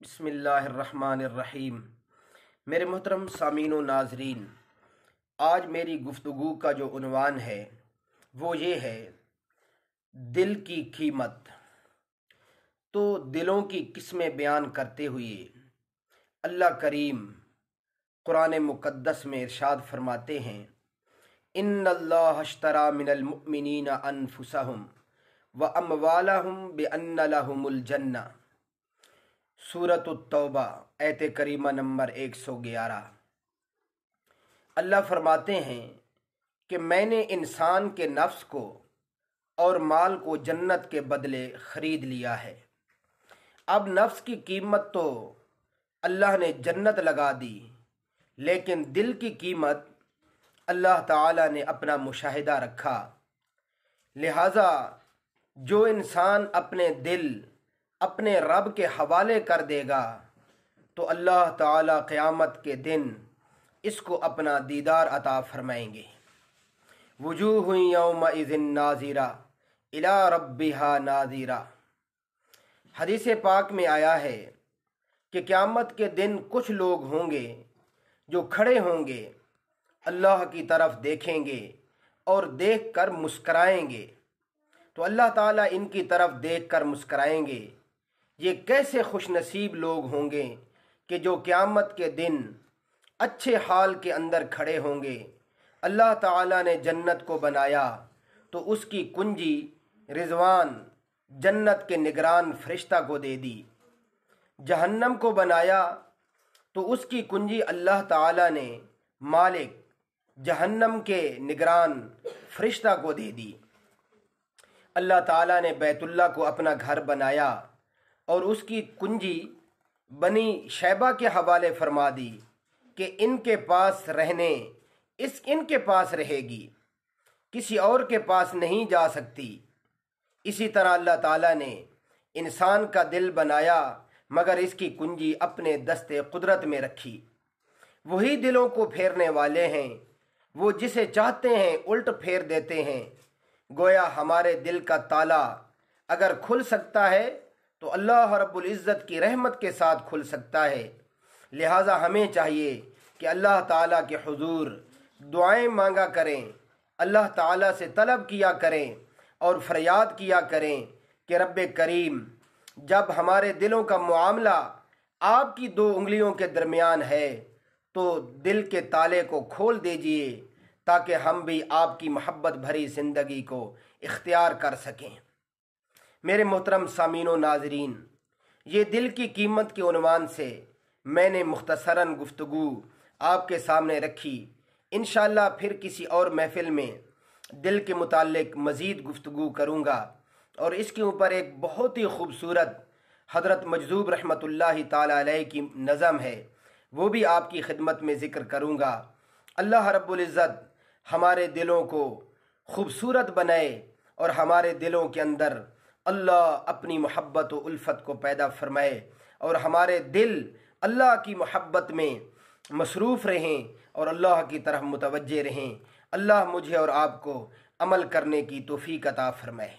بسم اللہ الرحمن الرحیم۔ میرے محترم سامعین و ناظرین، آج میری گفتگو کا جو عنوان ہے وہ یہ ہے دل کی قیمت۔ تو دلوں کی قسمیں بیان کرتے ہوئے اللہ کریم قرآن مقدس میں ارشاد فرماتے ہیں، ان اللہ اشتری من المؤمنین انفسہم واموالہم بان لہم الجنہ، سورۃ التوبہ آیت کریمہ نمبر 111۔ اللہ فرماتے ہیں کہ میں نے انسان کے نفس کو اور مال کو جنت کے بدلے خرید لیا ہے۔ اب نفس کی قیمت تو اللہ نے جنت لگا دی، لیکن دل کی قیمت اللہ تعالیٰ نے اپنا مشاہدہ رکھا۔ لہٰذا جو انسان اپنے دل اپنے رب کے حوالے کر دے گا تو اللہ تعالیٰ قیامت کے دن اس کو اپنا دیدار عطا فرمائیں گے۔ وجوہ یومئذ ناظرہ الی ربہا ناظرہ۔ حدیث پاک میں آیا ہے کہ قیامت کے دن کچھ لوگ ہوں گے جو کھڑے ہوں گے، اللہ کی طرف دیکھیں گے اور دیکھ کر مسکرائیں گے۔ تو اللہ تعالیٰ ان کی طرف دیکھ کر مسکرائیں گے۔ یہ کیسے خوش نصیب لوگ ہوں گے کہ جو قیامت کے دن اچھے حال کے اندر کھڑے ہوں گے۔ اللہ تعالیٰ نے جنت کو بنایا تو اس کی کنجی رضوان جنت کے نگران فرشتہ کو دے دی۔ جہنم کو بنایا تو اس کی کنجی اللہ تعالیٰ نے مالک جہنم کے نگران فرشتہ کو دے دی۔ اللہ تعالیٰ نے بیت اللہ کو اپنا گھر بنایا اور اس کی کنجی بنی شیبہ کے حوالے فرما دی کہ ان کے پاس رہے گی، کسی اور کے پاس نہیں جا سکتی۔ اسی طرح اللہ تعالیٰ نے انسان کا دل بنایا مگر اس کی کنجی اپنے دست قدرت میں رکھی۔ وہی دلوں کو پھیرنے والے ہیں، وہ جسے چاہتے ہیں الٹ پھیر دیتے ہیں۔ گویا ہمارے دل کا تالا اگر کھل سکتا ہے تو اللہ رب العزت کی رحمت کے ساتھ کھل سکتا ہے۔ لہٰذا ہمیں چاہیے کہ اللہ تعالیٰ کے حضور دعائیں مانگا کریں، اللہ تعالیٰ سے طلب کیا کریں اور فریاد کیا کریں کہ رب کریم، جب ہمارے دلوں کا معاملہ آپ کی دو انگلیوں کے درمیان ہے تو دل کے تالے کو کھول دیجئے تاکہ ہم بھی آپ کی محبت بھری زندگی کو اختیار کر سکیں۔ میرے محترم سامعین و ناظرین، یہ دل کی قیمت کے عنوان سے میں نے مختصراً گفتگو آپ کے سامنے رکھی۔ انشاءاللہ پھر کسی اور محفل میں دل کے متعلق مزید گفتگو کروں گا اور اس کے اوپر ایک بہت ہی خوبصورت حضرت مجذوب رحمۃ اللہ تعالی علیہ کی نظم ہے، وہ بھی آپ کی خدمت میں ذکر کروں گا۔ اللہ رب العزت ہمارے دلوں کو خوبصورت بنائے اور ہمارے دلوں کے اندر اللہ اپنی محبت و الفت کو پیدا فرمائے اور ہمارے دل اللہ کی محبت میں مصروف رہیں اور اللہ کی طرف متوجہ رہیں۔ اللہ مجھے اور آپ کو عمل کرنے کی توفیق عطا فرمائے۔